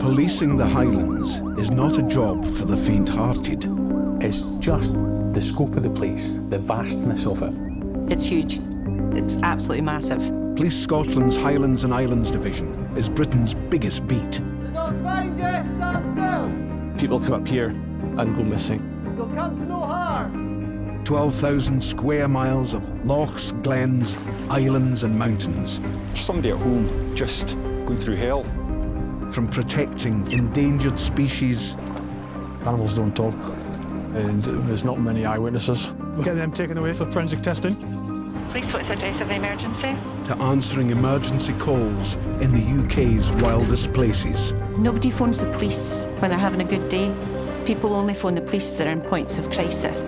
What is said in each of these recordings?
Policing the Highlands is not a job for the faint-hearted. It's just the scope of the place, the vastness of it. It's huge. It's absolutely massive. Police Scotland's Highlands and Islands Division is Britain's biggest beat. We don't find you, stand still. People come up here and go missing. You'll come to no harm. 12,000 square miles of lochs, glens, islands and mountains. Somebody at home just going through hell. From protecting endangered species. Animals don't talk, and there's not many eyewitnesses. We'll get them taken away for forensic testing. Please, what's the address of the emergency? To answering emergency calls in the UK's wildest places. Nobody phones the police when they're having a good day. People only phone the police if they're in points of crisis.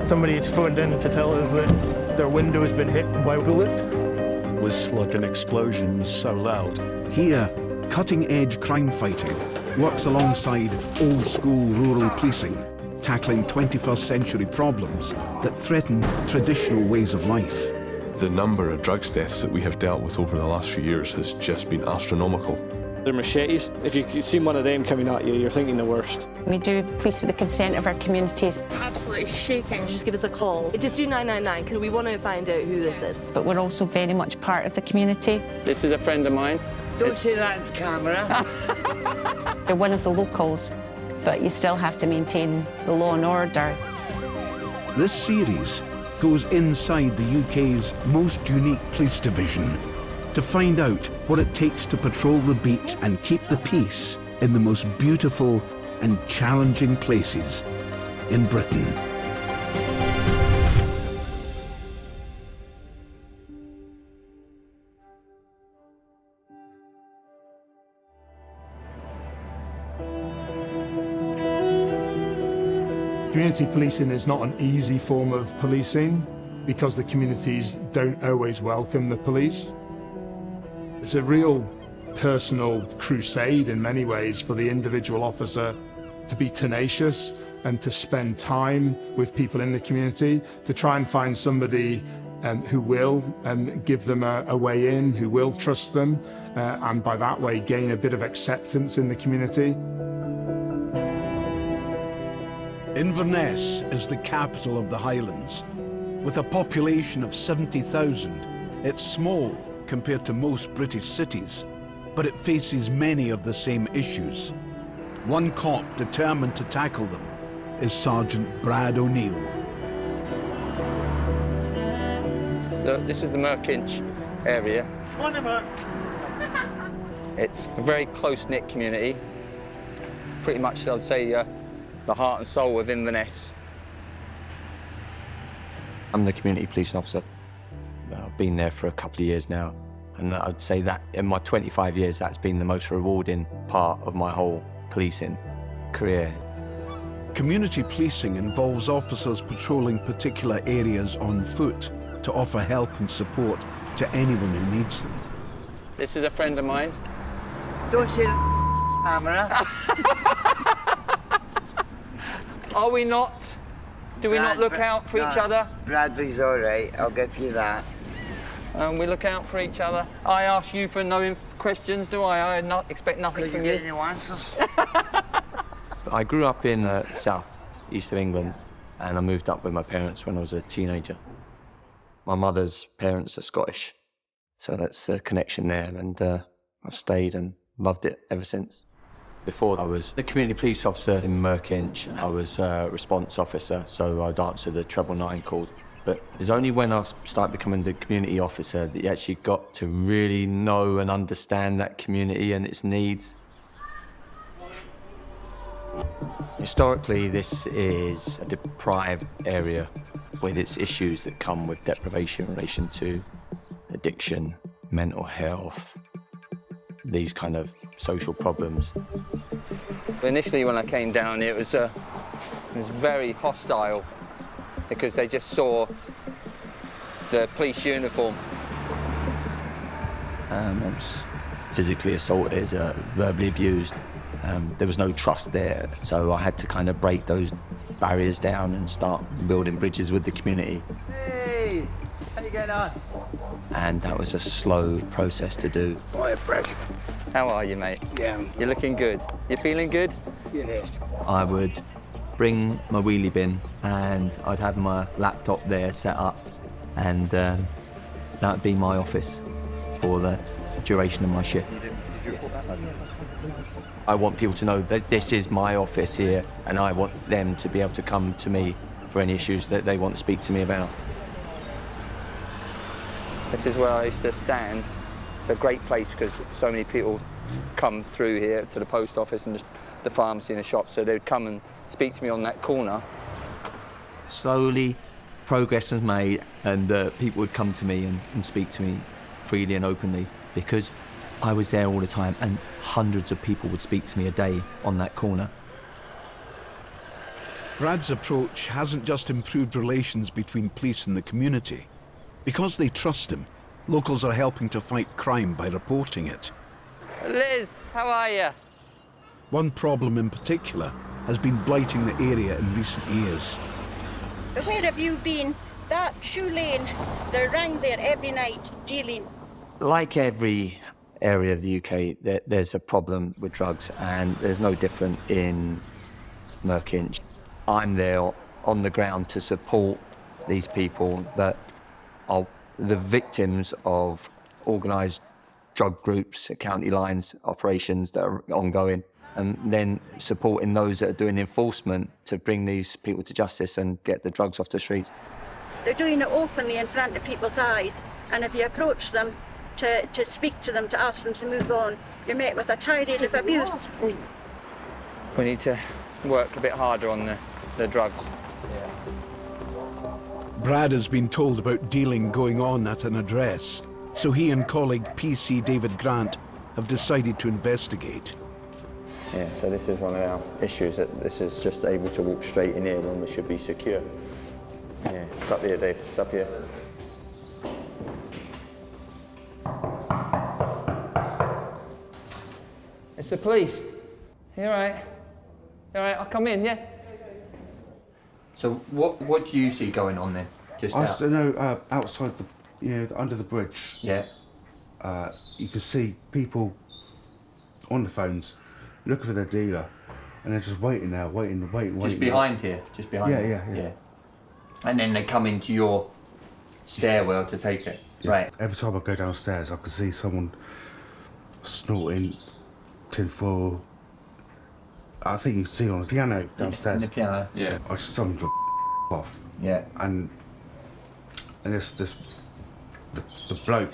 Somebody's phoned in to tell us that their window has been hit by a bullet. It was like an explosion, so loud. Here, cutting-edge crime fighting works alongside old-school rural policing, tackling 21st century problems that threaten traditional ways of life. The number of drugs deaths that we have dealt with over the last few years has just been astronomical. They're machetes. If you see one of them coming at you, you're thinking the worst. We do police with the consent of our communities, Absolutely shaking. Just give us a call. Just do 999 because we want to find out who this is. but we're also very much part of the community. This is a friend of mine. Don't say that on camera. You're one of the locals, but you still have to maintain the law and order. This series goes inside the UK's most unique police division to find out what it takes to patrol the beat and keep the peace in the most beautiful and challenging places in Britain. Community policing is not an easy form of policing because the communities don't always welcome the police. It's a real personal crusade in many ways for the individual officer to be tenacious and to spend time with people in the community, to try and find somebody who will give them a way in, who will trust them, and by that way gain a bit of acceptance in the community. Inverness is the capital of the Highlands. With a population of 70,000, it's small compared to most British cities, but it faces many of the same issues. One cop determined to tackle them is Sergeant Brad O'Neill. This is the Merkinch area. It's a very close-knit community. Pretty much, I'd say, the heart and soul of Inverness. I'm the community police officer. I've been there for a couple of years now, and I'd say that in my 25 years, that's been the most rewarding part of my whole policing career. Community policing involves officers patrolling particular areas on foot to offer help and support to anyone who needs them. This is a friend of mine. Don't say camera. Are we not? Do we not look out for each other? Bradley's all right, I'll give you that. We look out for each other. I ask you for no questions, do I? I not expect nothing from you. Get no answers. I grew up in south east of England, and I moved up with my parents when I was a teenager. My mother's parents are Scottish, so that's a connection there, and I've stayed and loved it ever since. Before I was the community police officer in Merkinch, I was a response officer, so I'd answer the 999 calls. But it's only when I started becoming the community officer that you actually got to really know and understand that community and its needs. Historically, this is a deprived area with its issues that come with deprivation in relation to addiction, mental health, these kind of social problems. Initially, when I came down, it was very hostile because they just saw the police uniform. I was physically assaulted, verbally abused. There was no trust there, so I had to kind of break those barriers down and start building bridges with the community. Hey, how you getting on? and that was a slow process to do. How are you, mate? Yeah. You're looking good. You feeling good? Yes. I would bring my wheelie bin and I'd have my laptop there set up, and that would be my office for the duration of my shift. I want people to know that this is my office here, and I want them to be able to come to me for any issues that they want to speak to me about. This is where I used to stand. It's a great place because so many people come through here to the post office and the pharmacy and the shop, so they'd come and speak to me on that corner. Slowly, progress was made, and people would come to me and speak to me freely and openly because I was there all the time, and hundreds of people would speak to me a day on that corner. Brad's approach hasn't just improved relations between police and the community. Because they trust him, locals are helping to fight crime by reporting it. Liz, how are you? One problem in particular has been blighting the area in recent years. Where have you been? That shoe lane, they're round there every night, dealing. Like every area of the UK, there's a problem with drugs, and there's no different in Merkinch. I'm there on the ground to support these people that are the victims of organised drug groups, county lines operations that are ongoing, and then supporting those that are doing enforcement to bring these people to justice and get the drugs off the streets. They're doing it openly in front of people's eyes, and if you approach them to speak to them, to ask them to move on, you're met with a tirade of abuse. We need to work a bit harder on the drugs. Brad has been told about dealing going on at an address, so he and colleague PC David Grant have decided to investigate. Yeah, so this is one of our issues, that this is just able to walk straight in here when we should be secure. Yeah, it's up here, Dave, it's up here. It's the police. You all right? You all right, I'll come in, yeah? So what do you see going on there? Just I know outside the, under the bridge. Yeah. You can see people on the phones looking for their dealer, and they're just waiting now, waiting. Just behind here, just behind. Yeah. And then they come into your stairwell to take it. Yeah. Right. Every time I go downstairs, I can see someone snorting tinfoil. I think you can see on the piano downstairs. In the piano. Yeah. I just someone to off. Yeah. And this the bloke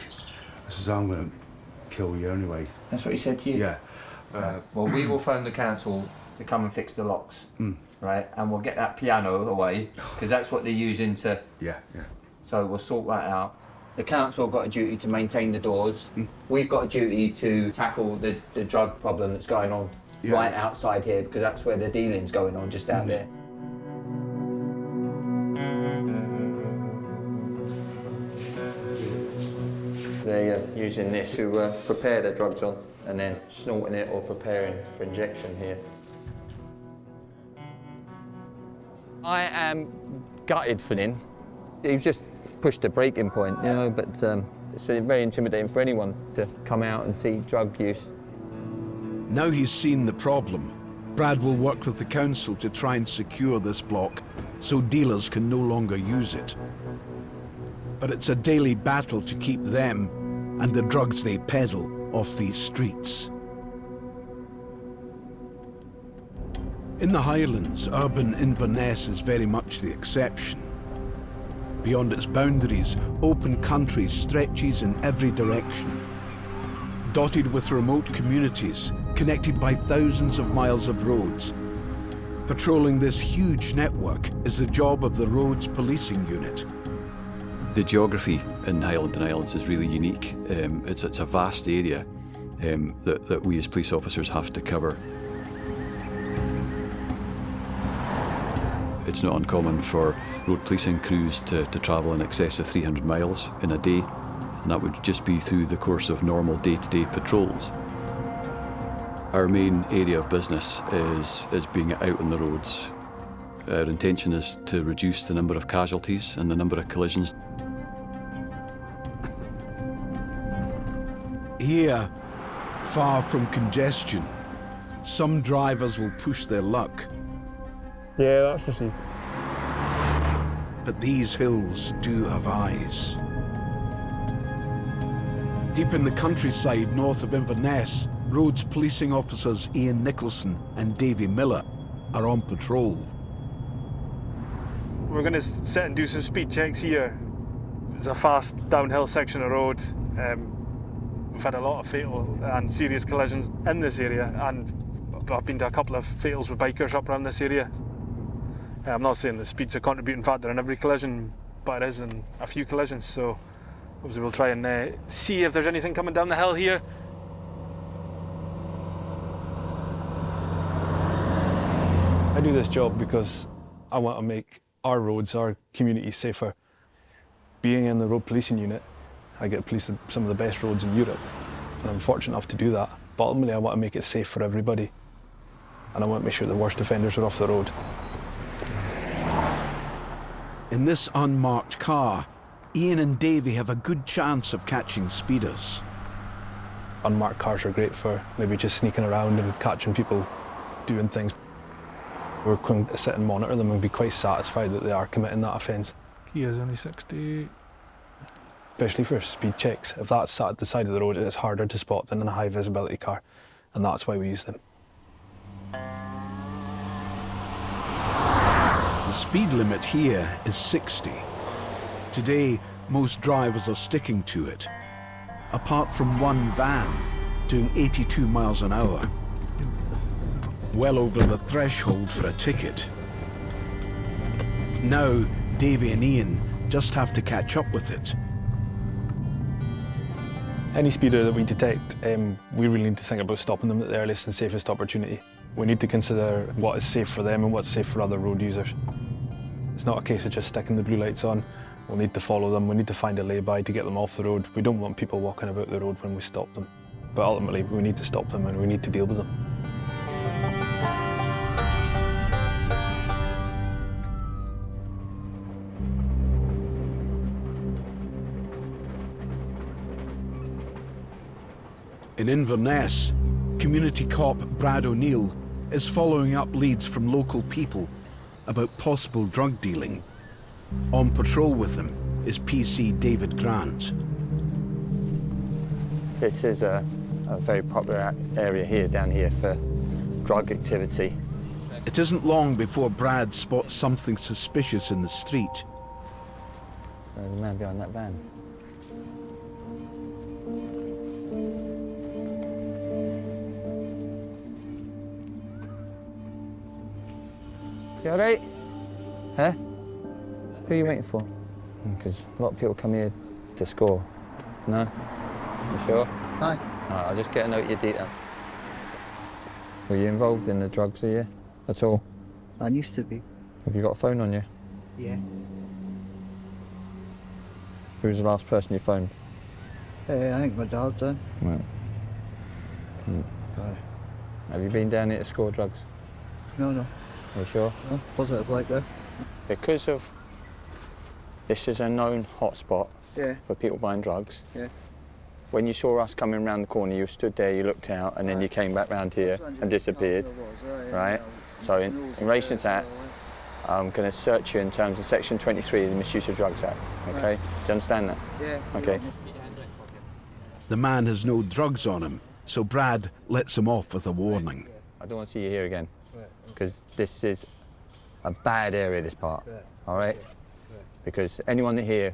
says, I'm gonna kill you anyway. That's what he said to you? Yeah. Well, we will phone the council to come and fix the locks, right? And we'll get that piano away, because that's what they're using to... Yeah. So we'll sort that out. The council have got a duty to maintain the doors. We've got a duty to tackle the drug problem that's going on right outside here, because that's where the dealing's going on, just out there. They're using this to prepare the drugs on, and then snorting it or preparing for injection here. I am gutted for him. He's just pushed a breaking point, you know, but it's very intimidating for anyone to come out and see drug use. Now he's seen the problem, Brad will work with the council to try and secure this block so dealers can no longer use it. But it's a daily battle to keep them and the drugs they peddle off these streets. In the Highlands, urban Inverness is very much the exception. Beyond its boundaries, open country stretches in every direction. Dotted with remote communities, connected by thousands of miles of roads. Patrolling this huge network is the job of the Roads Policing Unit. The geography in Highland and Islands is really unique. It's a vast area that we as police officers have to cover. It's not uncommon for road policing crews to travel in excess of 300 miles in a day, and that would just be through the course of normal day-to-day patrols. Our main area of business is being out on the roads. Our intention is to reduce the number of casualties and the number of collisions. Here, far from congestion, some drivers will push their luck. Yeah, that's received. But these hills do have eyes. Deep in the countryside north of Inverness, Roads policing officers Ian Nicholson and Davy Miller are on patrol. We're going to sit and do some speed checks here. It's a fast downhill section of road. We've had a lot of fatal and serious collisions in this area, and I've been to a couple of fatals with bikers up around this area. I'm not saying the speed's a contributing factor in every collision, but it is in a few collisions, so obviously we'll try and see if there's anything coming down the hill here. I do this job because I want to make our roads, our community safer. Being in the road policing unit, I get to police some of the best roads in Europe, and I'm fortunate enough to do that. But ultimately I want to make it safe for everybody, and I want to make sure the worst offenders are off the road. In this unmarked car, Ian and Davy have a good chance of catching speeders. Unmarked cars are great for maybe just sneaking around and catching people doing things. We're going to sit and monitor them and be quite satisfied that they are committing that offence. Kia's only 60. Especially for speed checks. If that's sat at the side of the road, it's harder to spot than in a high visibility car, and that's why we use them. The speed limit here is 60. Today, most drivers are sticking to it, apart from one van doing 82 miles an hour. Well over the threshold for a ticket. Now, Davy and Ian just have to catch up with it. Any speeder that we detect, we really need to think about stopping them at the earliest and safest opportunity. We need to consider what is safe for them and what's safe for other road users. It's not a case of just sticking the blue lights on. We'll need to follow them, we need to find a lay-by to get them off the road. We don't want people walking about the road when we stop them. But ultimately, we need to stop them and we need to deal with them. In Inverness, community cop Brad O'Neill is following up leads from local people about possible drug dealing. On patrol with them is PC David Grant. This is a very popular area here, down here, for drug activity. It isn't long before Brad spots something suspicious in the street. There's a man behind that van. You all right? Huh? Who are you waiting for? Because a lot of people come here to score. No? You sure? Hi. All right, I'll just get a note of your detail. Were you involved in the drugs here at all? I used to be. Have you got a phone on you? Yeah. Who was the last person you phoned? I think my dad done. Right. Have you been down here to score drugs? No. Are you sure? No, positive like that. Because of this is a known hotspot for people buying drugs. Yeah. When you saw us coming round the corner, you stood there, you looked out, and then you came back round here and disappeared. Right? So in relation to that, I'm going to search you in terms of Section 23 of the Misuse of Drugs Act. Okay? Do you understand that? Yeah. Okay. The man has no drugs on him, so Brad lets him off with a warning. I don't want to see you here again, because this is a bad area, this part, all right? Because anyone here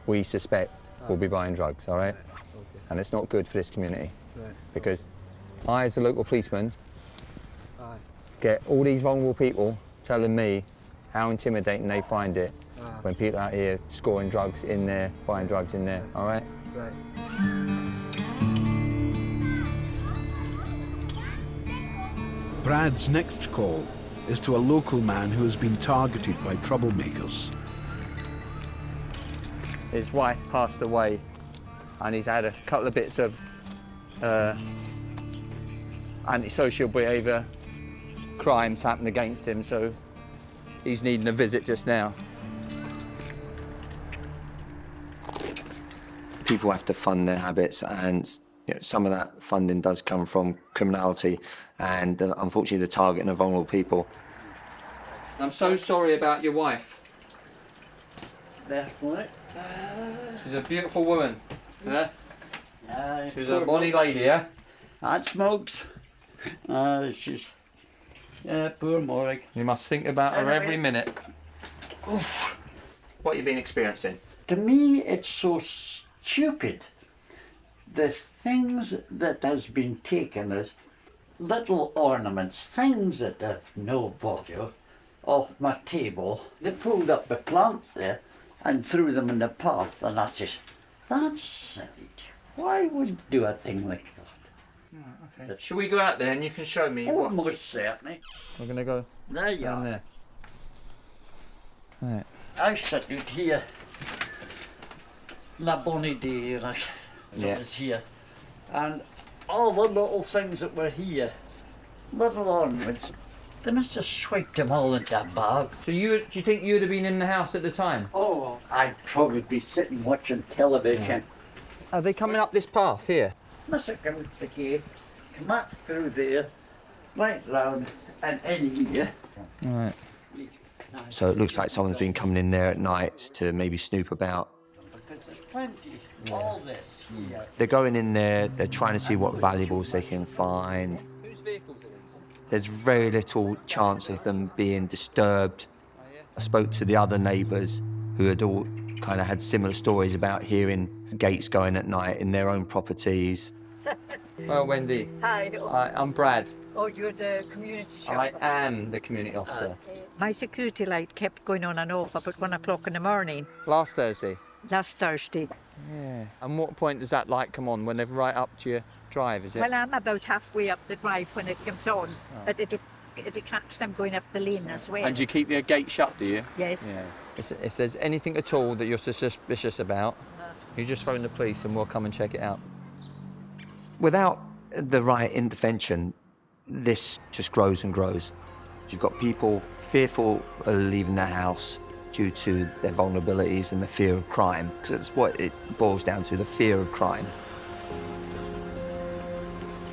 we suspect will be buying drugs, all right? And it's not good for this community, because I, as a local policeman, get all these vulnerable people telling me how intimidating they find it when people out here scoring drugs in there, buying drugs in there, all right? Brad's next call is to a local man who has been targeted by troublemakers. His wife passed away, and he's had a couple of bits of antisocial behaviour crimes happened against him, so he's needing a visit just now. People have to fund their habits, and You know, some of that funding does come from criminality and unfortunately the targeting of vulnerable people. I'm so sorry about your wife. That's right. She's a beautiful woman. Yeah? She's a bonny lady, yeah? That's Mugs. She's... poor Morrig. You must think about her every minute. Oof. What have you been experiencing? To me, it's so stupid. The things that has been taken as little ornaments, things that have no value, off my table. They pulled up the plants there and threw them in the path, and that's silly. Why would you do a thing like that? Okay. Shall we go out there and you can show me what? Most certainly. We're going to go there you down are. There. Right. I sit out here. La bonny day, like, Yeah. it's here. And all the little things that were here, little ornaments, they must have swiped them all into a bag. So do you think you'd have been in the house at the time? Oh, I'd probably be sitting watching television. Are they coming up this path here? Must have come out the gate, come up through there, right round and in here. Right. So it looks like someone's been coming in there at nights to maybe snoop about. Because there's plenty, all this here. They're going in there, they're trying to see what valuables they can find. Whose vehicles are these? There's very little chance of them being disturbed. I spoke to the other neighbours who had all kind of had similar stories about hearing gates going at night in their own properties. Well, Wendy. Hi. I'm Brad. Oh, you're the community shopper? I am the community officer. My security light kept going on and off about 1 o'clock in the morning. Last Thursday? Last Thursday. Yeah. And what point does that light come on? When they're right up to your drive, is it? Well, I'm about halfway up the drive when it comes on, but it'll catch them going up the lane as well. And do you keep your gate shut, do you? Yes. Yeah. If there's anything at all that you're suspicious about, you just phone the police and we'll come and check it out. Without the right intervention, this just grows and grows. You've got people fearful of leaving their house due to their vulnerabilities and the fear of crime, because that's what it boils down to, the fear of crime.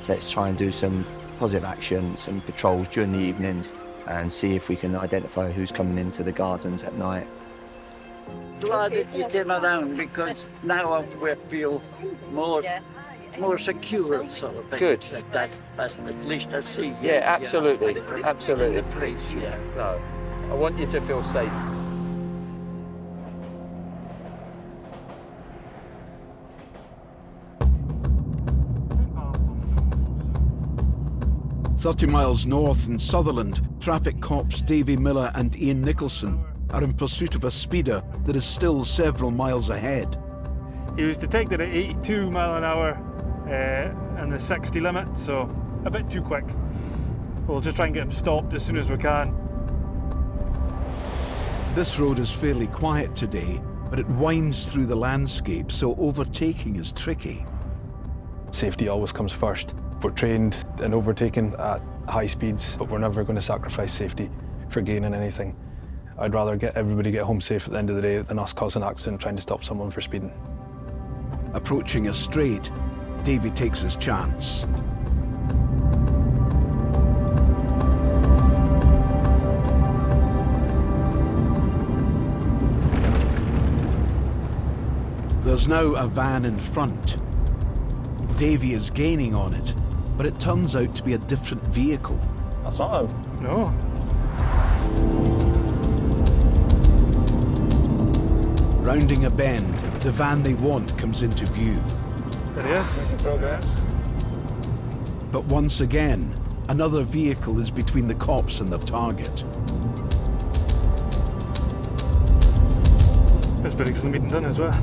Let's try and do some positive action, some patrols during the evenings, and see if we can identify who's coming into the gardens at night. Glad that you came around, because now we feel more secure, sort of thing. Good. Like that's at least I see. Yeah, absolutely, absolutely. The police, yeah. No, I want you to feel safe. "30 miles north in Sutherland, traffic cops Davy Miller and Ian Nicholson are in pursuit of a speeder that is still several miles ahead. He was detected at 82 mile an hour and the 60 limit, so a bit too quick. We'll just try and get him stopped as soon as we can. This road is fairly quiet today, but it winds through the landscape, so overtaking is tricky. Safety always comes first. We're trained in overtaking at high speeds, but we're never going to sacrifice safety for gaining anything. I'd rather get everybody get home safe at the end of the day than us causing an accident trying to stop someone for speeding. Approaching a straight, Davy takes his chance. There's now a van in front. Davy is gaining on it, but it turns out to be a different vehicle. That's not him. No. Rounding a bend, the van they want comes into view. There he is. But once again, another vehicle is between the cops and their target. This brings the meeting done as well.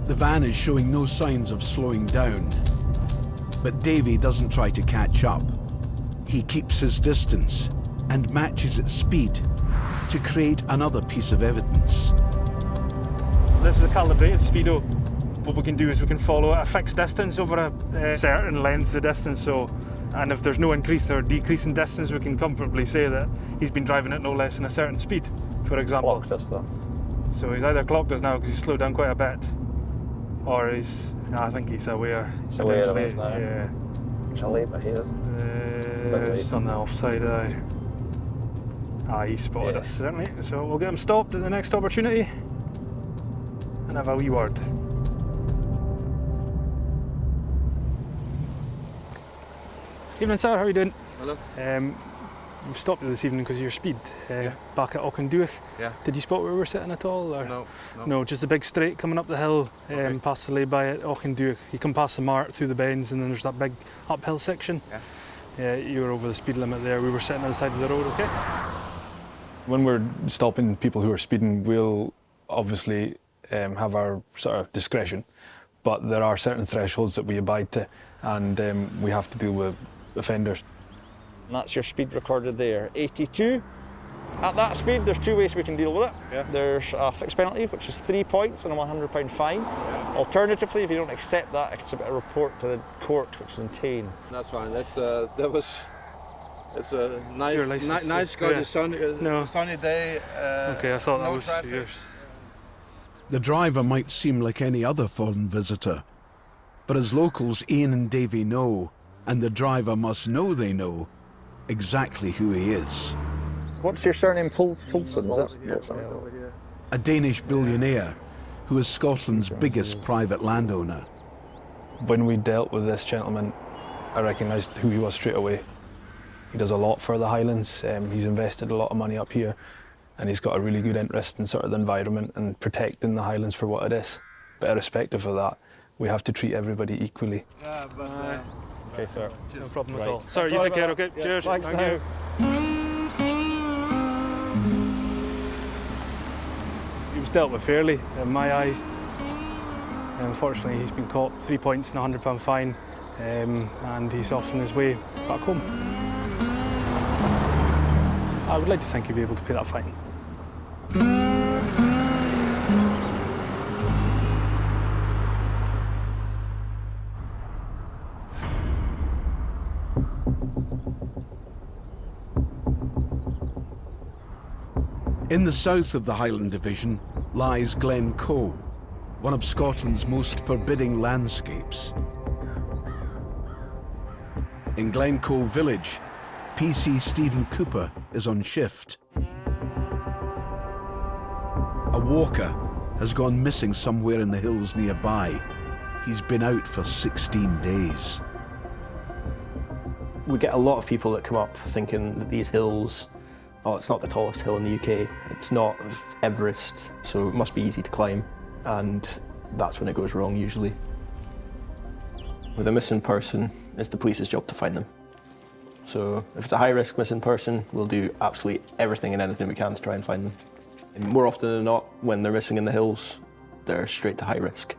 The van is showing no signs of slowing down, but Davy doesn't try to catch up. He keeps his distance and matches its speed to create another piece of evidence. This is a calibrated speedo. What we can do is we can follow at a fixed distance over a certain length of distance, and if there's no increase or decrease in distance, we can comfortably say that he's been driving at no less than a certain speed, for example. Clocked us though. So he's either clocked us now because he's slowed down quite a bit. Or I think he's aware. He's aware of us now. Yeah. Shall I leave it here? Just on the offside, aye. He spotted us, certainly. So we'll get him stopped at the next opportunity and have a wee word. Evening, sir. How are you doing? Hello. We've stopped you this evening because of your speed. Back at Auchindoich. Yeah. Did you spot where we were sitting at all? Or? No. No, just a big straight coming up the hill, past the lay-by at Auchindoich. You come past the mart through the bends, and then there's that big uphill section. Yeah. You were over the speed limit there. We were sitting on the side of the road, okay? When we're stopping people who are speeding, we'll obviously have our sort of discretion, but there are certain thresholds that we abide to, and we have to deal with offenders. And that's your speed recorded there, 82. At that speed, there's two ways we can deal with it. Yeah. There's a fixed penalty, which is 3 points and a £100 fine. Yeah. Alternatively, if you don't accept that, I can submit a report to the court, which is in Tain. That's fine. It's a nice Scottish sunny day. Okay, I thought that was traffic. yours. The driver might seem like any other foreign visitor, but as locals Ian and Davy know, and the driver must know they know, exactly who he is. What's your surname? Fulson, is it? Yeah. A Danish billionaire who is Scotland's biggest private landowner. When we dealt with this gentleman, I recognised who he was straight away. He does a lot for the Highlands. He's invested a lot of money up here, and he's got a really good interest in sort of the environment and protecting the Highlands for what it is. But irrespective of that, we have to treat everybody equally. Yeah, but okay, sir. No problem at all. Sorry, you take care, okay? Yeah, Cheers. Thanks Thank now. you. He was dealt with fairly, in my eyes. Unfortunately, he's been caught, 3 points and a £100 fine, and he's off on his way back home. I would like to think he'll be able to pay that fine. In the south of the Highland Division lies Glen Coe, one of Scotland's most forbidding landscapes. In Glen Coe village, PC Stephen Cooper is on shift. A walker has gone missing somewhere in the hills nearby. He's been out for 16 days. We get a lot of people that come up thinking that these hills, oh, it's not the tallest hill in the UK, it's not Everest, so it must be easy to climb, and that's when it goes wrong usually. With a missing person, it's the police's job to find them. So if it's a high-risk missing person, we'll do absolutely everything and anything we can to try and find them. And more often than not, when they're missing in the hills, they're straight to high risk,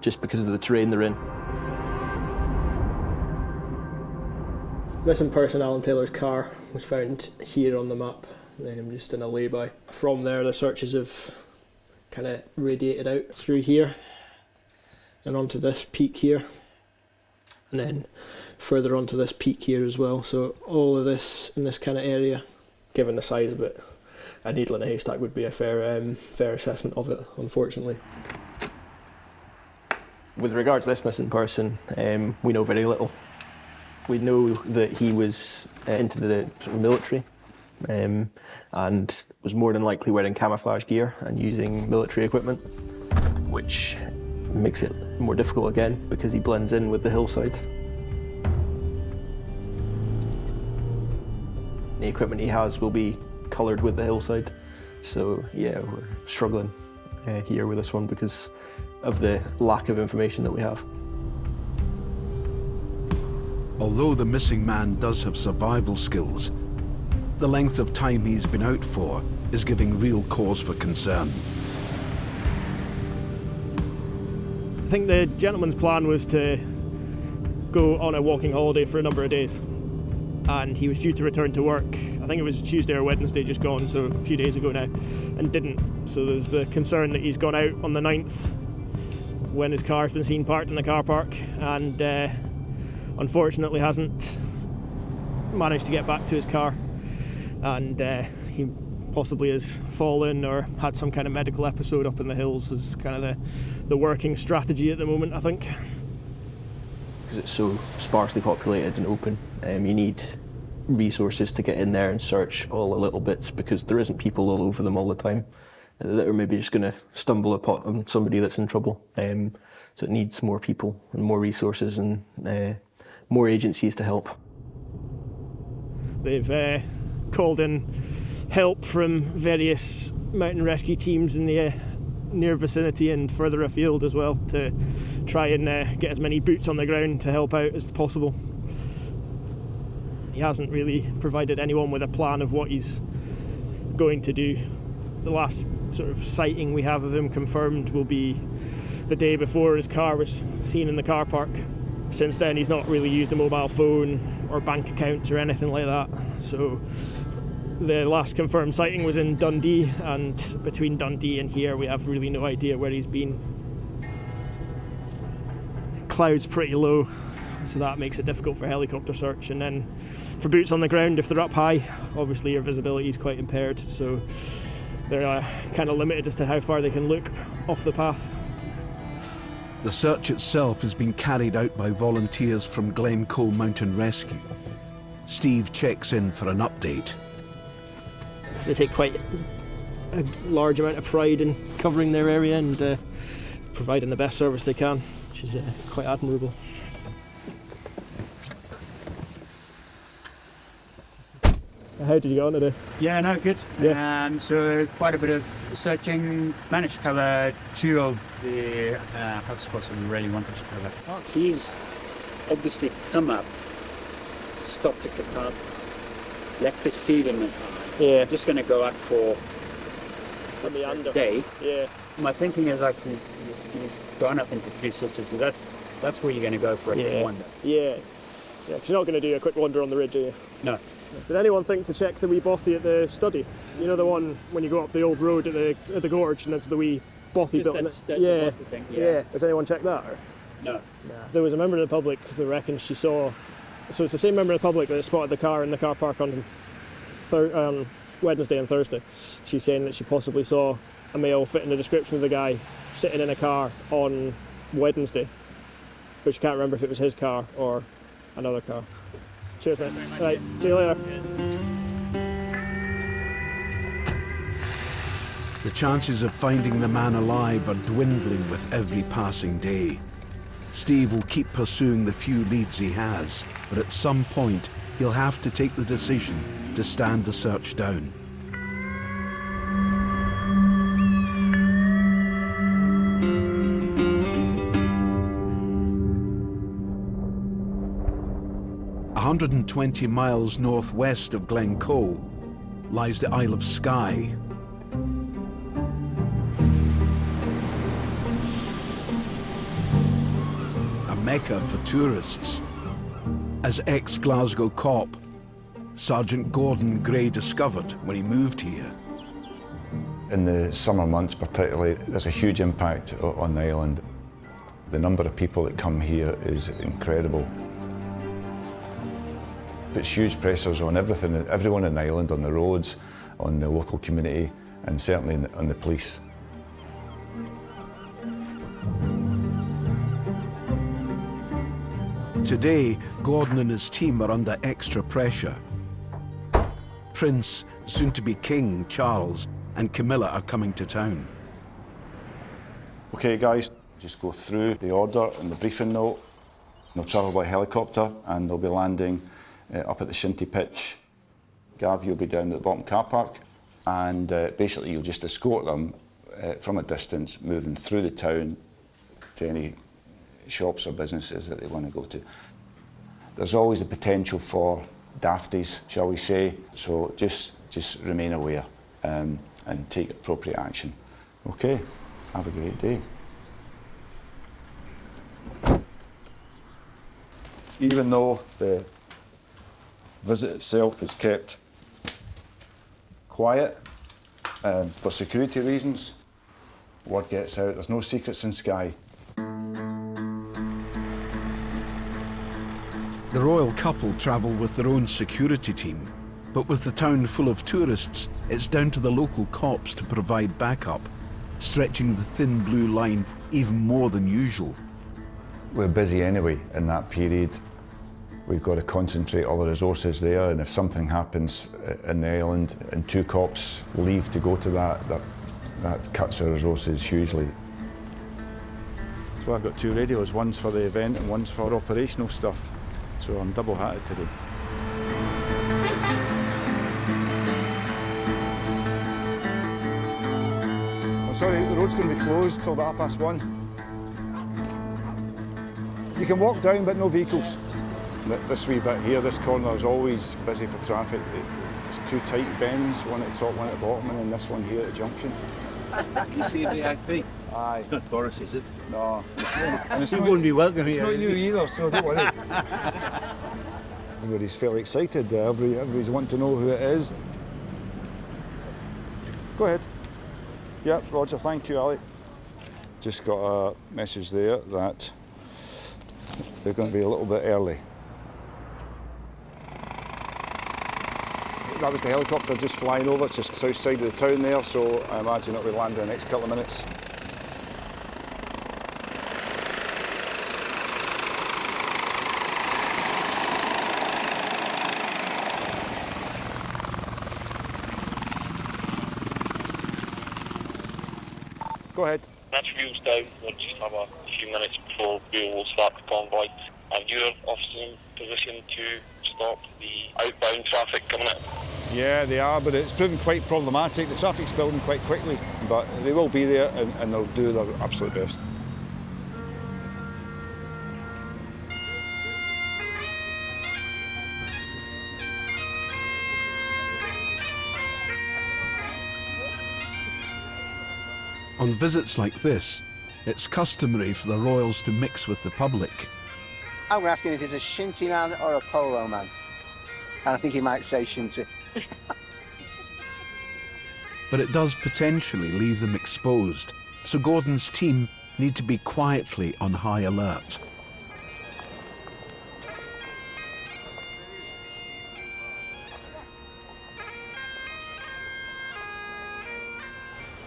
just because of the terrain they're in. Missing person Alan Taylor's car was found here on the map, just in a lay-by. From there, the searches have kind of radiated out through here and onto this peak here, and then further onto this peak here as well. So all of this in this kind of area, given the size of it, a needle in a haystack would be a fair assessment of it, unfortunately. With regards to this missing person, we know very little. We know that he was into the sort of military and was more than likely wearing camouflage gear and using military equipment, which makes it more difficult again because he blends in with the hillside. The equipment he has will be coloured with the hillside, so yeah, we're struggling here with this one because of the lack of information that we have. Although the missing man does have survival skills, the length of time he's been out for is giving real cause for concern. I think the gentleman's plan was to go on a walking holiday for a number of days, and he was due to return to work. I think it was Tuesday or Wednesday just gone, so a few days ago now, and didn't. So there's the concern that he's gone out on the 9th when his car's been seen parked in the car park, and unfortunately hasn't managed to get back to his car, and he possibly has fallen or had some kind of medical episode up in the hills is kind of the working strategy at the moment, I think. Because it's so sparsely populated and open, you need resources to get in there and search all the little bits, because there isn't people all over them all the time that are maybe just going to stumble upon somebody that's in trouble. So it needs more people and more resources and more agencies to help. They've called in help from various mountain rescue teams in the near vicinity and further afield as well to try and get as many boots on the ground to help out as possible. He hasn't really provided anyone with a plan of what he's going to do. The last sort of sighting we have of him confirmed will be the day before his car was seen in the car park. Since then he's not really used a mobile phone or bank accounts or anything like that. So the last confirmed sighting was in Dundee, and between Dundee and here we have really no idea where he's been. Cloud's pretty low, so that makes it difficult for helicopter search, and then for boots on the ground, if they're up high, obviously your visibility is quite impaired, so they're kind of limited as to how far they can look off the path. The search itself is being carried out by volunteers from Glencoe Mountain Rescue. Steve checks in for an update. They take quite a large amount of pride in covering their area and providing the best service they can, which is quite admirable. How did you get on today? Yeah, no, good. Yeah. So quite a bit of searching. Managed to cover 2 of the hotspots we really wanted to cover. He's obviously come up, stopped at the car, left his feet in the car. Yeah. Just going to go out for the day. Yeah. My thinking is like he's gone up into Three Sisters, so that's where you're going to go for a quick wander. Yeah. Yeah, because you're not going to do a quick wander on the ridge, are you? No. Did anyone think to check the wee bothy at the study? You know, the one when you go up the old road at the gorge and there's the wee bothy built in it? Yeah. Thing, yeah. Has anyone checked that? Or? No. There was a member of the public that reckons she saw. So it's the same member of the public that spotted the car in the car park on Wednesday and Thursday. She's saying that she possibly saw a male fitting the description of the guy sitting in a car on Wednesday, but she can't remember if it was his car or another car. Cheers, mate. Right, see you later. The chances of finding the man alive are dwindling with every passing day. Steve will keep pursuing the few leads he has, but at some point he'll have to take the decision to stand the search down. A 120 miles northwest of Glencoe lies the Isle of Skye. A mecca for tourists. As ex-Glasgow cop, Sgt Gordon Gray discovered when he moved here. In the summer months particularly, there's a huge impact on the island. The number of people that come here is incredible. It's huge pressures on everyone in the island, on the roads, on the local community, and certainly on the police. Today, Gordon and his team are under extra pressure. Prince, soon-to-be King Charles, and Camilla are coming to town. Okay guys, just go through the order and the briefing note. They'll travel by helicopter and they'll be landing up at the shinty pitch. Gav, you'll be down at the bottom car park, and basically you'll just escort them from a distance, moving through the town to any shops or businesses that they want to go to. There's always the potential for dafties, shall we say, so just remain aware and take appropriate action. Okay, have a great day. Even though the visit itself is kept quiet for security reasons, word gets out, there's no secrets in Skye. The royal couple travel with their own security team, But with the town full of tourists, it's down to the local cops to provide backup, stretching the thin blue line even more than usual. We're busy anyway in that period. We've got to concentrate all the resources there, and if something happens in the island and 2 cops leave to go to that cuts our resources hugely. So I've got 2 radios, one's for the event and one's for operational stuff. So I'm double-hatted today. I'm sorry, the road's going to be closed till about 1:30. You can walk down, but no vehicles. This wee bit here, this corner is always busy for traffic. It's 2 tight bends, one at the top, one at the bottom, and then this one here at the junction. You see the IP? Aye. It's not Boris, is it? No. And he wouldn't be welcome It's here. not is you he? either, so don't worry. Everybody's fairly excited. Everybody's wanting to know who it is. Go ahead. Yep, Roger, thank you, Ali. Just got a message there that they're going to be a little bit early. That was the helicopter just flying over. It's just the south side of the town there, so I imagine it'll be landing in the next couple of minutes. Go ahead. That's fuel's down. We'll just have a few minutes before we will start the convoy. And you're obviously in position to stop the outbound traffic coming in. Yeah, they are, but it's proven quite problematic. The traffic's building quite quickly, but they will be there and they'll do their absolute best. On visits like this, it's customary for the royals to mix with the public. I'm going to ask him if he's a shinty man or a polo man. And I think he might say shinty. But it does potentially leave them exposed, so Gordon's team need to be quietly on high alert.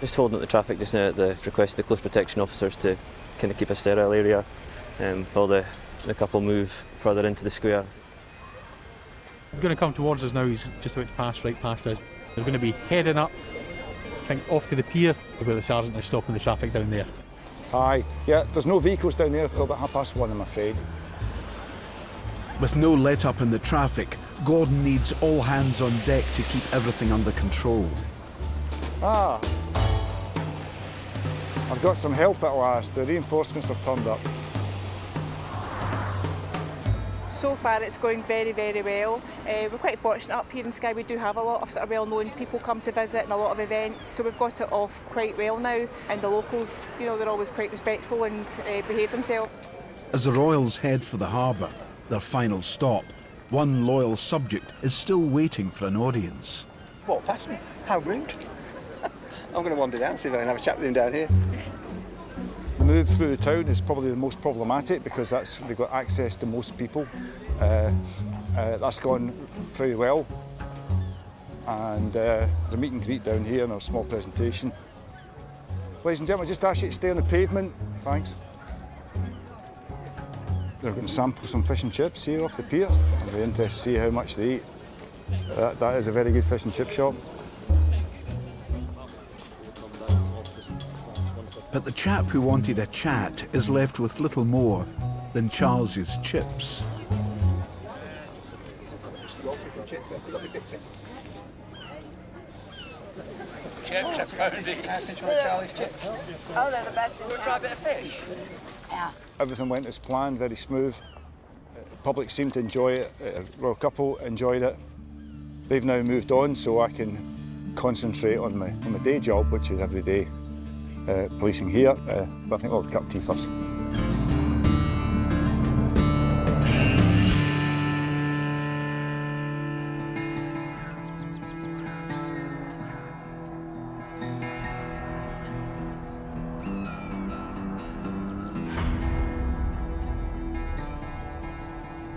Just holding up the traffic just now at the request of the close protection officers to kind of keep a sterile area while the couple move further into the square. Going to come towards us now. He's just about to pass right past us. They're going to be heading up, I think, off to the pier where the sergeant is stopping the traffic down there. Aye, yeah, there's no vehicles down there till about 1:30, I'm afraid. With no let-up in the traffic, Gordon needs all hands on deck to keep everything under control. Ah, I've got some help at last. The reinforcements have turned up. So far it's going very, very well. We're quite fortunate up here in Skye. We do have a lot of sort of well-known people come to visit and a lot of events, so we've got it off quite well now. And the locals, you know, they're always quite respectful and behave themselves. As the royals head for the harbour, their final stop, one loyal subject is still waiting for an audience. What, past me? How rude. I'm going to wander down, see if I can have a chat with him down here. The move through the town is probably the most problematic because they've got access to most people. That's gone pretty well. And there's a meet and greet down here and a small presentation. Ladies and gentlemen, just ask you to stay on the pavement. Thanks. They're going to sample some fish and chips here off the pier. I'm very interested to see how much they eat. That is a very good fish and chip shop. But the chap who wanted a chat is left with little more than Charles's chips. Chips are poundy. Charlie's chips. Oh, they're the best. We'll try a bit of fish. Yeah. Everything went as planned, very smooth. The public seemed to enjoy it. Royal couple enjoyed it. They've now moved on, so I can concentrate on my day job, which is every day. Policing here, but I think I'll cup tea first.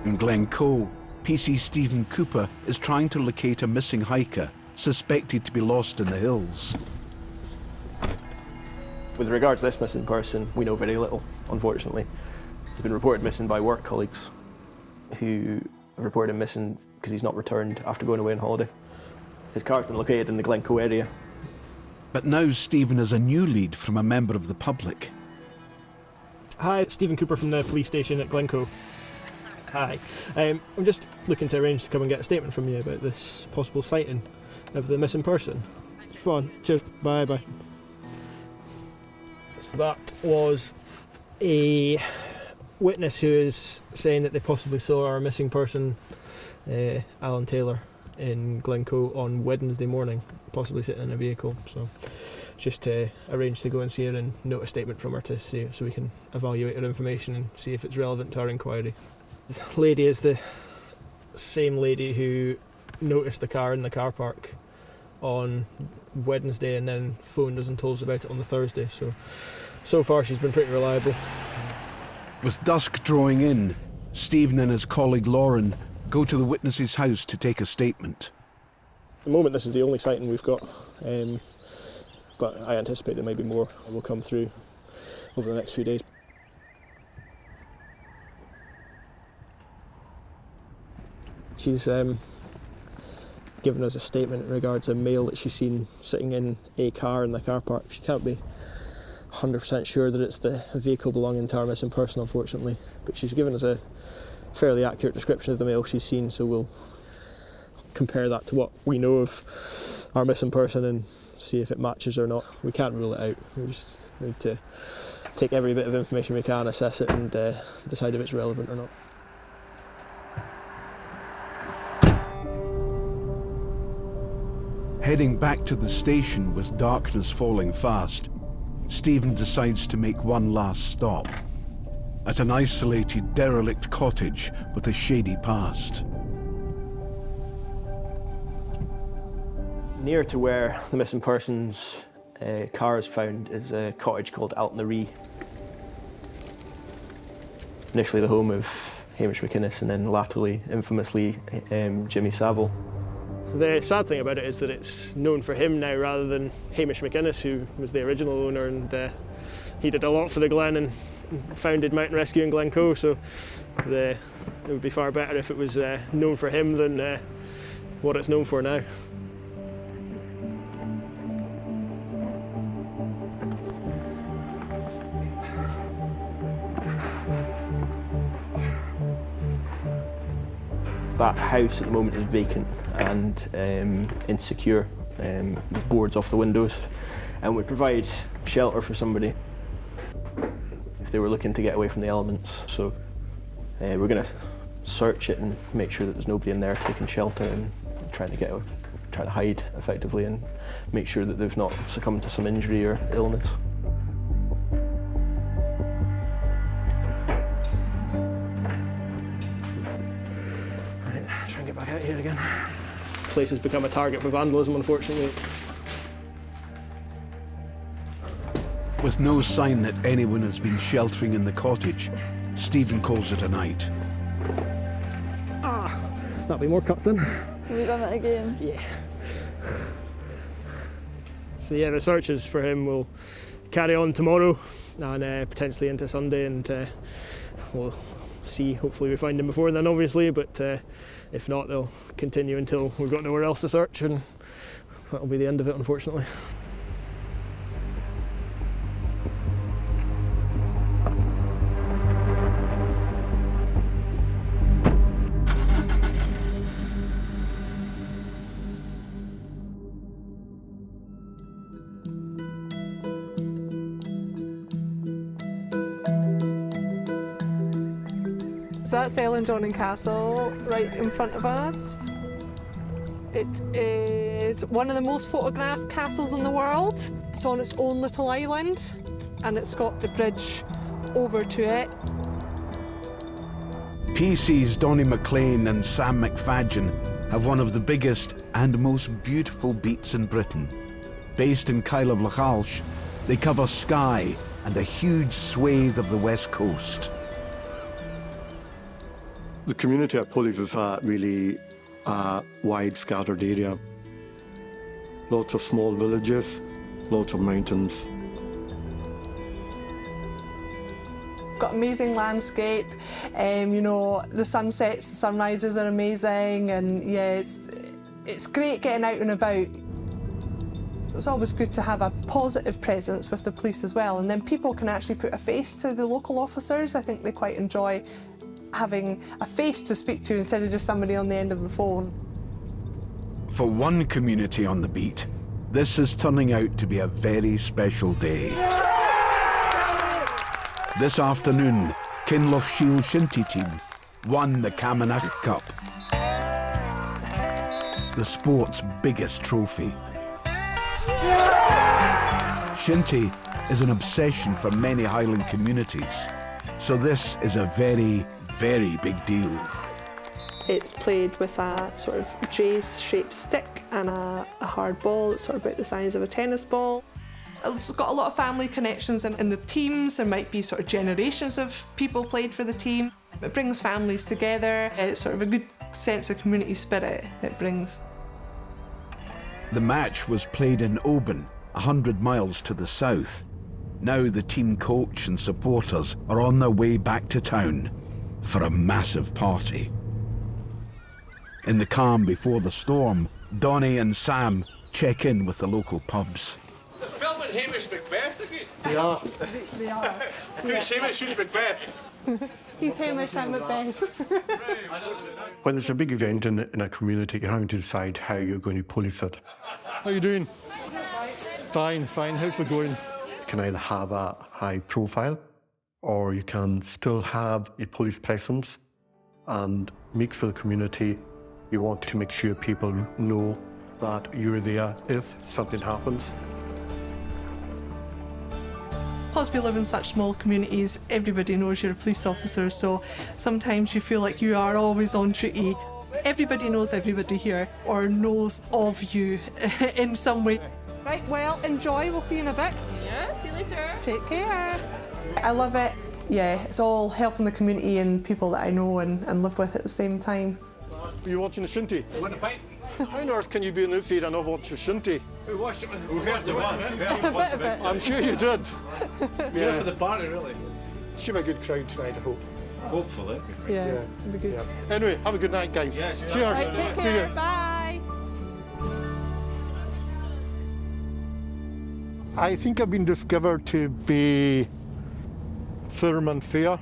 In Glencoe, PC Stephen Cooper is trying to locate a missing hiker suspected to be lost in the hills. With regards to this missing person, we know very little, unfortunately. He's been reported missing by work colleagues who have reported him missing because he's not returned after going away on holiday. His car's been located in the Glencoe area. But now Stephen has a new lead from a member of the public. Hi, Stephen Cooper from the police station at Glencoe. Hi. I'm just looking to arrange to come and get a statement from you about this possible sighting of the missing person. Come on, cheers, bye bye. So that was a witness who is saying that they possibly saw our missing person, Alan Taylor, in Glencoe on Wednesday morning, possibly sitting in a vehicle. So just to arrange to go and see her and note a statement from her to see, so we can evaluate her information and see if it's relevant to our inquiry. This lady is the same lady who noticed the car in the car park on Wednesday and then phoned us and told us about it on the Thursday. So far she's been pretty reliable. With dusk drawing in, Stephen and his colleague Lauren go to the witness's house to take a statement. At the moment this is the only sighting we've got, but I anticipate there may be more that will come through over the next few days. She's given us a statement in regards to a male that she's seen sitting in a car in the car park. She can't be 100% sure that it's the vehicle belonging to our missing person, unfortunately, but she's given us a fairly accurate description of the male she's seen, so we'll compare that to what we know of our missing person and see if it matches or not. We can't rule it out. We just need to take every bit of information we can, assess it and decide if it's relevant or not. Heading back to the station with darkness falling fast, Stephen decides to make one last stop at an isolated derelict cottage with a shady past. Near to where the missing person's car is found is a cottage called Altnarie. Initially the home of Hamish McInnes and then latterly, infamously, Jimmy Saville. The sad thing about it is that it's known for him now rather than Hamish McInnes, who was the original owner, and he did a lot for the Glen and founded Mountain Rescue in Glencoe, so it would be far better if it was known for him than what it's known for now. That house at the moment is vacant and insecure, with boards off the windows, and would provide shelter for somebody if they were looking to get away from the elements. So we're going to search it and make sure that there's nobody in there taking shelter and trying to hide effectively and make sure that they've not succumbed to some injury or illness. Try and get back out here again. The place has become a target for vandalism, unfortunately. With no sign that anyone has been sheltering in the cottage, Stephen calls it a night. That'll be more cuts then. Have you done it again? Yeah. So yeah, the searches for him will carry on tomorrow and potentially into Sunday, and we'll see. Hopefully we find him before then, obviously, but if not, they'll continue until we've got nowhere else to search, and that'll be the end of it, unfortunately. So that's Ellendon Castle right in front of us. It is one of the most photographed castles in the world. It's on its own little island and it's got the bridge over to it. PC's Donnie McLean and Sam McFadgen have one of the biggest and most beautiful beats in Britain. Based in Kyle of Lochalsh, they cover Skye and a huge swathe of the west coast. The community at Pulley is really a wide scattered area. Lots of small villages, lots of mountains. Got amazing landscape, you know, the sunsets, the sunrises are amazing, and yeah, it's great getting out and about. It's always good to have a positive presence with the police as well, and then people can actually put a face to the local officers. I think they quite enjoy having a face to speak to instead of just somebody on the end of the phone. For one community on the beat, this is turning out to be a very special day. This afternoon, Kinlochshiel Shinty team won the Camanachd Cup, the sport's biggest trophy. Shinty is an obsession for many Highland communities, so this is a very, very big deal. It's played with a sort of J-shaped stick and a hard ball that's sort of about the size of a tennis ball. It's got a lot of family connections in the teams. There might be sort of generations of people played for the team. It brings families together. It's sort of a good sense of community spirit it brings. The match was played in Oban, 100 miles to the south. Now the team coach and supporters are on their way back to town for a massive party. In the calm before the storm, Donnie and Sam check in with the local pubs. They're filming Hamish Macbeth again. They are. They are. Who's Hamish? Who's Macbeth? He's Hamish and Macbeth. When there's a big event in a community, you're having to decide how you're going to police it. How you doing? Fine, fine. How's it going? You can either have a high profile, or you can still have a police presence and make for the community. You want to make sure people know that you're there if something happens. Because we live in such small communities, everybody knows you're a police officer, so sometimes you feel like you are always on duty. Everybody knows everybody here, or knows of you in some way. Right, well, enjoy. We'll see you in a bit. Yeah, see you later. Take care. I love it. Yeah, it's all helping the community and people that I know and live with at the same time. Are you watching the shinty? You want a pint? How on earth can you be an outfield and not watch the shinty? Who watched it? Who heard the one? A bit of it. I'm sure you did. Yeah, for the party, really. Should be a good crowd tonight, I hope. Hopefully. Yeah, it'll be good. Yeah. Anyway, have a good night, guys. Yes. Cheers. Right, take See care. you. Bye. I think I've been discovered to be firm and fair.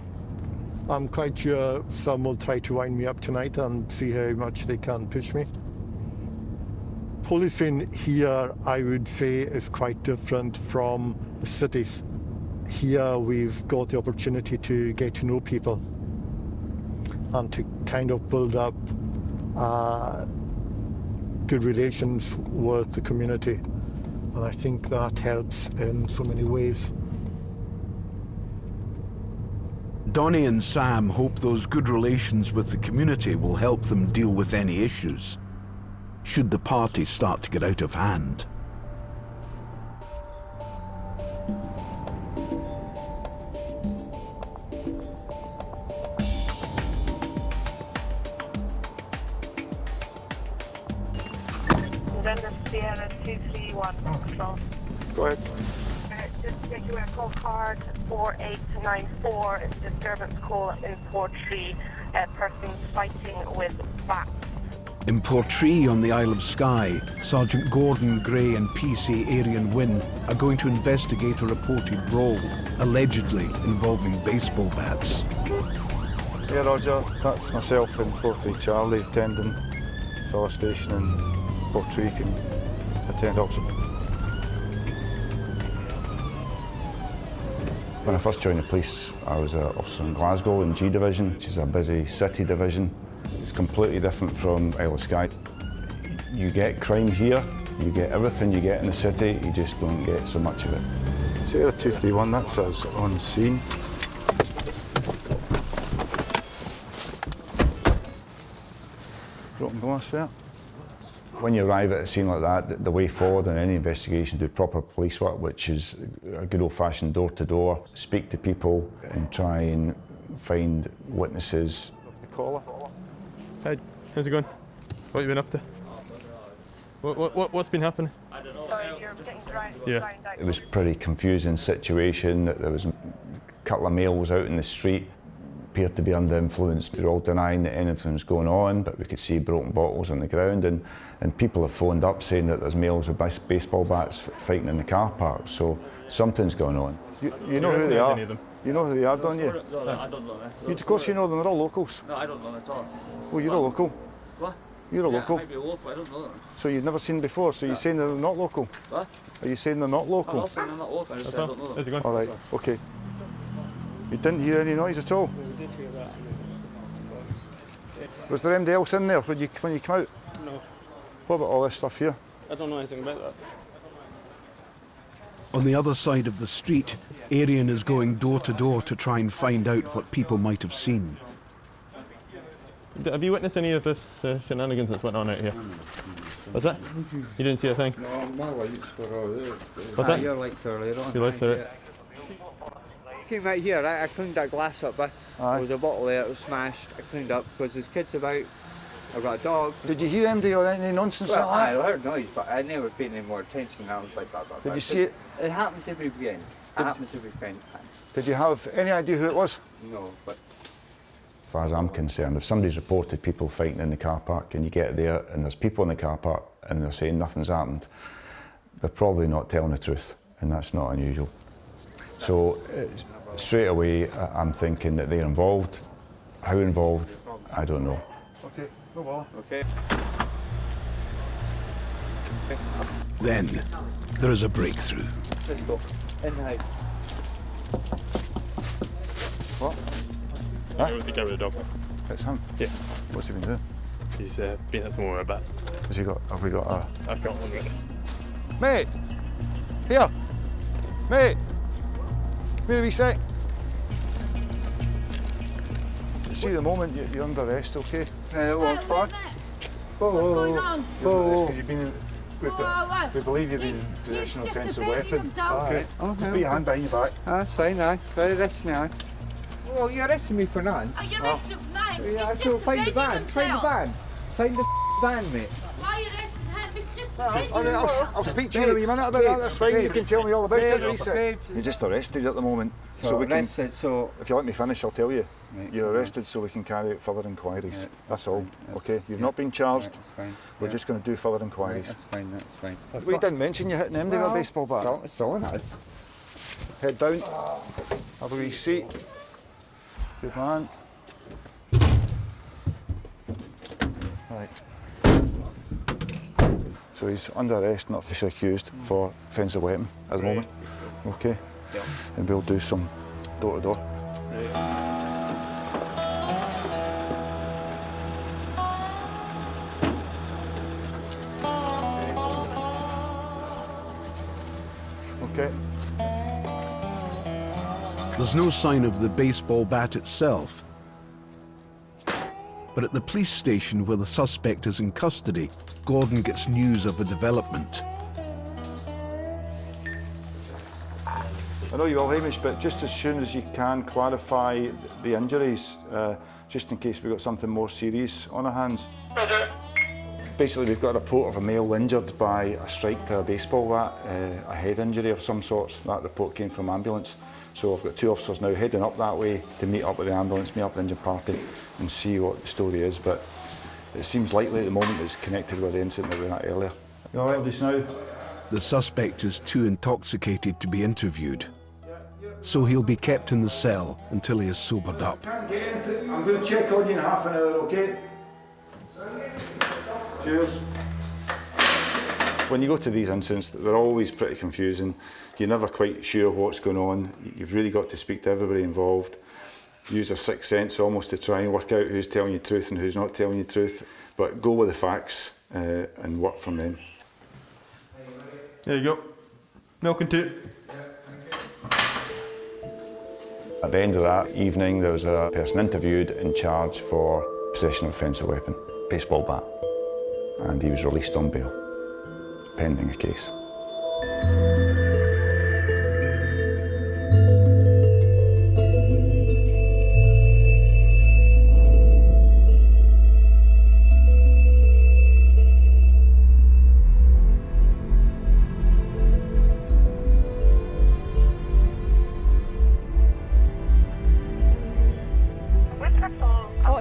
I'm quite sure some will try to wind me up tonight and see how much they can push me. Policing here, I would say, is quite different from the cities. Here we've got the opportunity to get to know people and to kind of build up good relations with the community. And I think that helps in so many ways. Donnie and Sam hope those good relations with the community will help them deal with any issues, should the party start to get out of hand. November Sierra 231 Foxtrot. Go ahead. Just to get you a call card 4894. It's a disturbance call in Portree. Persons fighting with bats. In Portree on the Isle of Skye, Sgt Gordon Gray and PC Arian Wynne are going to investigate a reported brawl, allegedly involving baseball bats. Yeah, Roger, that's myself and 43 Charlie attending fire station in Portree can attend also. When I first joined the police, I was an officer in Glasgow in G Division, which is a busy city division. It's completely different from Isle of Skye. You get crime here, you get everything you get in the city, you just don't get so much of it. Sierra 231, that's us on scene. Broken glass there. When you arrive at a scene like that, the way forward in any investigation, do proper police work, which is a good old-fashioned door-to-door, speak to people and try and find witnesses. The collar. Hi, how's it going? What have you been up to? What's been happening? Yeah. It was a pretty confusing situation. There was a couple of males out in the street, appeared to be under influence. They're all denying that anything was going on, but we could see broken bottles on the ground, and people have phoned up saying that there's males with baseball bats fighting in the car park, so something's going on. You know who they are? You know who they are, don't you? No, I don't know. Of course you know them, they're all locals. No, I don't know at all. Well, you're a local. What? You're a local. I might be local, I don't know them. So you've never seen before, so you're saying they're not local? What? Are you saying they're not local? I'm not saying they're not local, I just said I don't know them. How's it going? All right, okay. You didn't hear any noise at all? We did hear that. Was there anybody else in there when you came out? No. What about all this stuff here? I don't know anything about that. On the other side of the street, Arian is going door to door to try and find out what people might have seen. Have you witnessed any of this shenanigans that's went on out here? Was it? You didn't see a thing? No, my lights were all there. What's that? Your lights are later on. Your lights are there. Came out here, I cleaned that glass up. There was a bottle there, it was smashed. I cleaned up because there's kids about. I've got a dog. Did you hear anybody or any nonsense Well, like that? I heard noise, but I never paid any more attention. I was like, blah, blah, blah. Did you see it? It happens every weekend. It happens every weekend. Did you have any idea who it was? No, but. As far as I'm concerned, if somebody's reported people fighting in the car park and you get there and there's people in the car park and they're saying nothing's happened, they're probably not telling the truth, and that's not unusual. So straight away I'm thinking that they're involved. How involved, I don't know. Okay, no bother. Okay. Then there is a breakthrough. Let's go. In the house. What? Huh? The guy with the dog. It's him? Yeah. What's he been doing? He's been at somewhere about. Have we got a... I've got one ready. Mate! Here! Mate! Wait a wee sec. You see, the moment you're under arrest, okay? What's going on? Because you've been... We believe you've been in possession of offensive weapon. Okay. Just put your hand behind your back. That's fine, aye. Very arresting me, aye. Well, you're arresting me for nothing. Are you arresting for nothing? Yeah, He's so just find the defending van. Find the himself. van. Find the van, mate. Why are you arresting him? He's just All defending right, himself. I'll speak to you in a wee minute about that, that's fine. You can tell me all about it in a wee sec. You're just arrested at the moment. So we can, arrested, so... if you let me finish, I'll tell you. Right, You're arrested so we can carry out further inquiries. Yeah, that's all, that's okay? You've yeah. not been charged. Right, that's fine. We're Yeah. just going to do further Right, inquiries. that's fine, that's fine. Well, you didn't mention you hitting MD with a baseball bat. It's all in us. Head down. Have a wee seat. Good man. Right. So he's under arrest, not officially accused, for offensive weapon at the moment. Okay. Yep. And we'll do some door to door. Okay. There's no sign of the baseball bat itself. But at the police station where the suspect is in custody, Gordon gets news of a development. I know you will, Hamish, but just as soon as you can, clarify the injuries, just in case we've got something more serious on our hands. Basically, we've got a report of a male injured by a strike to a baseball bat, a head injury of some sorts. That report came from ambulance. So I've got 2 officers now heading up that way to meet up with the ambulance, meet up with the injured party and see what the story is. But it seems likely at the moment it's connected with the incident that we had earlier. You all right just now? The suspect is too intoxicated to be interviewed, so he'll be kept in the cell until he is sobered up. I'm going to check on you in half an hour, okay? Cheers. When you go to these incidents, they're always pretty confusing. You're never quite sure what's going on. You've really got to speak to everybody involved. Use a sixth sense almost to try and work out who's telling you the truth and who's not telling you the truth. But go with the facts and work from them. There you go. Milk and toot. At the end of that evening, there was a person interviewed in charge for possession of offensive weapon, baseball bat, and he was released on bail, pending a case.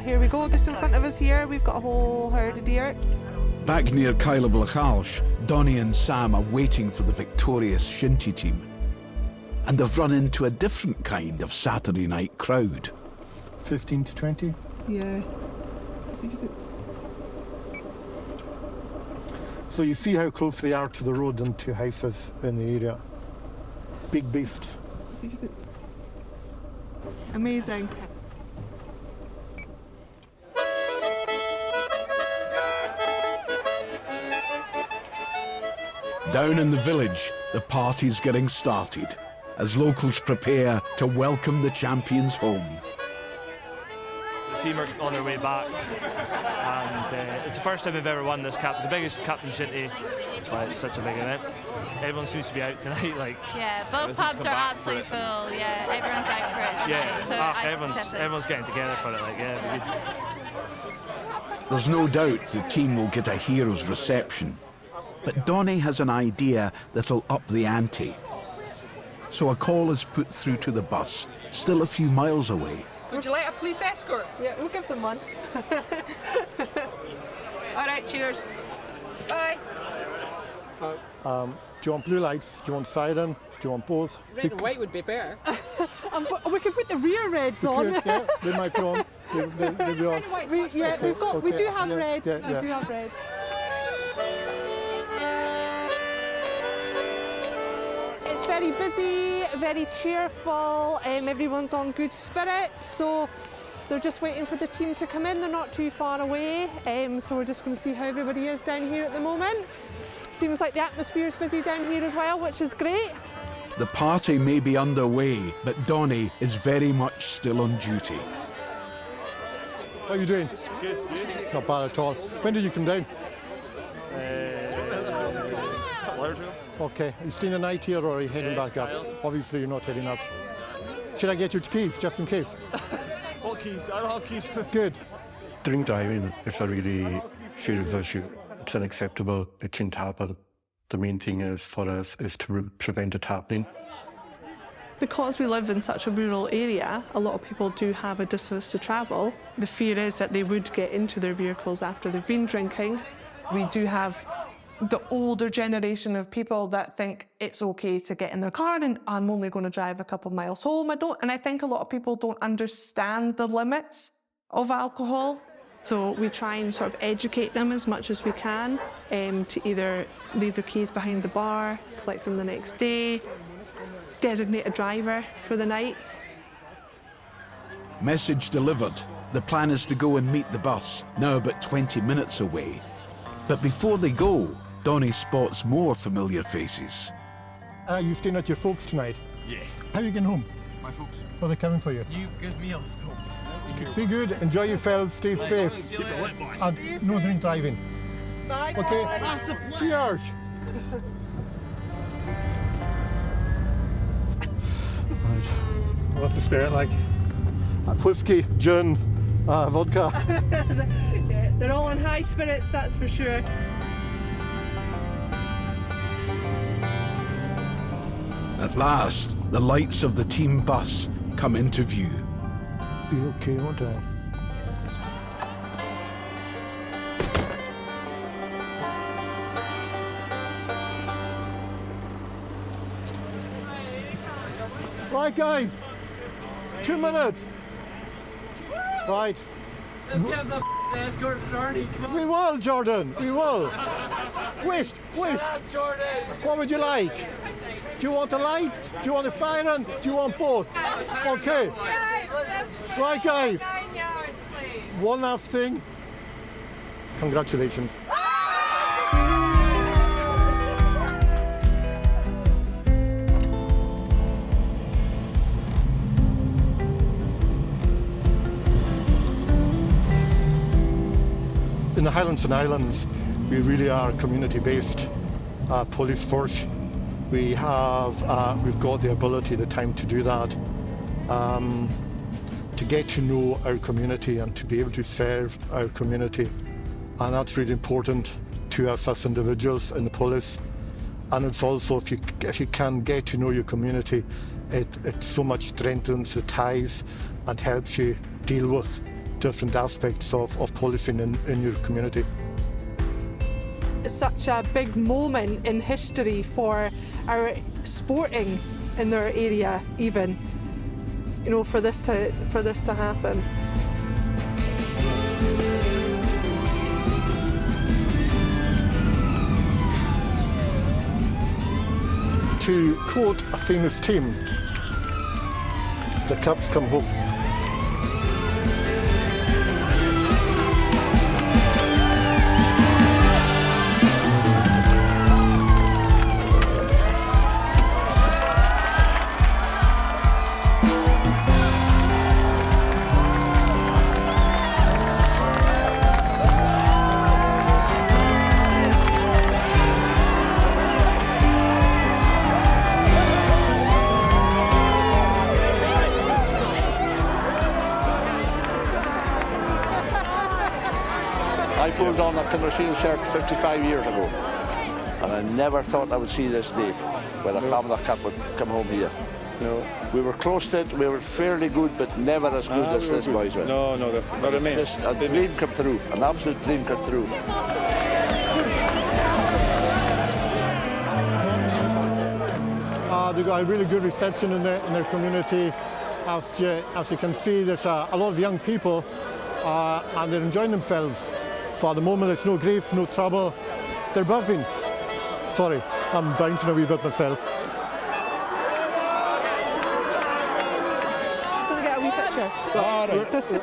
here we go, just in front of us here, we've got a whole herd of deer. Back near Kyle of Lochalsh, Donnie and Sam are waiting for the victorious shinty team. And they've run into a different kind of Saturday night crowd. 15 to 20? Yeah. So you see how close they are to the road and to houses in the area. Big beasts. Amazing. Down in the village, the party's getting started as locals prepare to welcome the champions home. The team are on their way back, and it's the first time we've ever won this cup, the biggest cup in Shinty. That's why it's such a big event. Everyone seems to be out tonight. Yeah, both pubs are absolutely full. Yeah, everyone's out for it tonight. Yeah, so everyone's getting together for it. There's no doubt the team will get a hero's reception. But Donnie has an idea that'll up the ante. So a call is put through to the bus, still a few miles away. Would you like a police escort? Yeah, we'll give them one. All right, cheers. Bye. Do you want blue lights? Do you want siren? Do you want both? Red and white would be better. We could put the rear reds on. Yeah, they might be on. They'll be on. We do have red. Yeah, We do have red. It's very busy, very cheerful, everyone's on good spirits, so they're just waiting for the team to come in. They're not too far away, so we're just going to see how everybody is down here at the moment. Seems like the atmosphere is busy down here as well, which is great. The party may be underway, but Donnie is very much still on duty. How are you doing? Good. Not bad at all. When did you come down? A couple hours ago. Okay. Are you staying the night here or are you heading back up? Obviously you're not heading up. Should I get your keys just in case? What keys? I don't have keys. Good. Drink driving is a really serious issue. It's unacceptable. It shouldn't happen. The main thing is for us is to prevent it happening. Because we live in such a rural area, a lot of people do have a distance to travel. The fear is that they would get into their vehicles after they've been drinking. We do have the older generation of people that think it's okay to get in their car and I'm only going to drive a couple of miles home. I think a lot of people don't understand the limits of alcohol. So we try and sort of educate them as much as we can to either leave their keys behind the bar, collect them the next day, designate a driver for the night. Message delivered. The plan is to go and meet the bus, now about 20 minutes away. But before they go, Donnie spots more familiar faces. You staying at your folks tonight? Yeah. How are you getting home? My folks. Are they coming for you? You give me a lift home. Be good, enjoy yourselves, stay safe. Keep it lit, boy. And no drink driving. Bye, okay, guys. Cheers. Right. What's the spirit like? Whiskey, gin, vodka. Yeah, they're all in high spirits, that's for sure. At last, the lights of the team bus come into view. Be okay, won't I? Right, guys. 2 minutes. Right. Let's get the escort to Donnie. Come on. We will, Jordan. We will. Wait. Shut up, Jordan. What would you like? Do you want a light? Do you want a siren? Do you want both? Okay. Right, guys. One last thing. Congratulations. In the Highlands and Islands, we really are community-based police force. We've got the ability, the time to do that, to get to know our community and to be able to serve our community. And that's really important to us as individuals in the police. And it's also, if you can get to know your community, it so much strengthens the ties and helps you deal with different aspects of policing in your community. It's such a big moment in history for our sporting in their area, even, you know, for this to happen. To quote a famous team, the Caps come home. I pulled on a Camanachd shirt 55 years ago, and I never thought I would see this day when a Camanachd Cup would come home here. No. We were close to it, we were fairly good, but never as good as this boys were. No, they're immense. Just a dream come true, an absolute dream come true. They've got a really good reception in their community. As you can see, there's a lot of young people and they're enjoying themselves. So at the moment there's no grief, no trouble. They're buzzing. Sorry, I'm bouncing a wee bit myself. Can I get a wee picture? All right.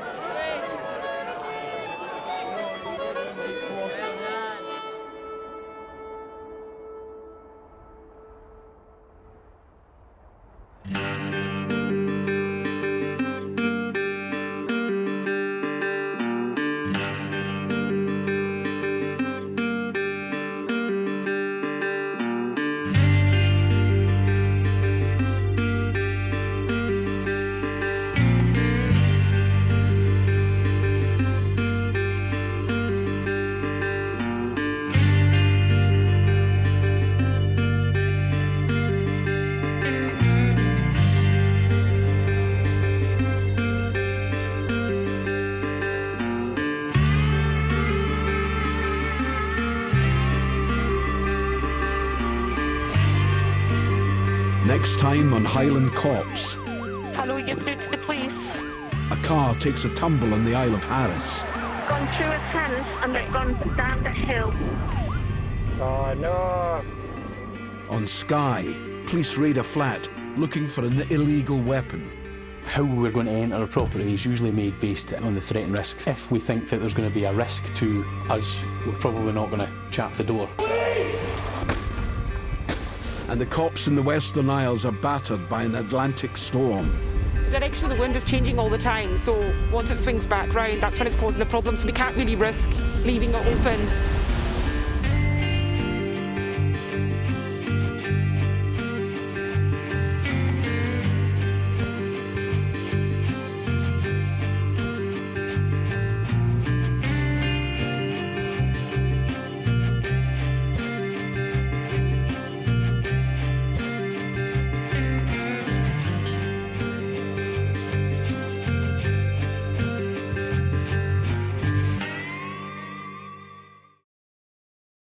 Next time on Highland Cops, How do we get through to the police? a car takes a tumble on the Isle of Harris. Gone through a fence and they've gone down the hill. Oh no! On Skye, police raid a flat looking for an illegal weapon. How we're going to enter a property is usually made based on the threat and risk. If we think that there's going to be a risk to us, we're probably not going to chap the door. And the cops in the Western Isles are battered by an Atlantic storm. The direction of the wind is changing all the time, so once it swings back round, that's when it's causing the problem, so we can't really risk leaving it open.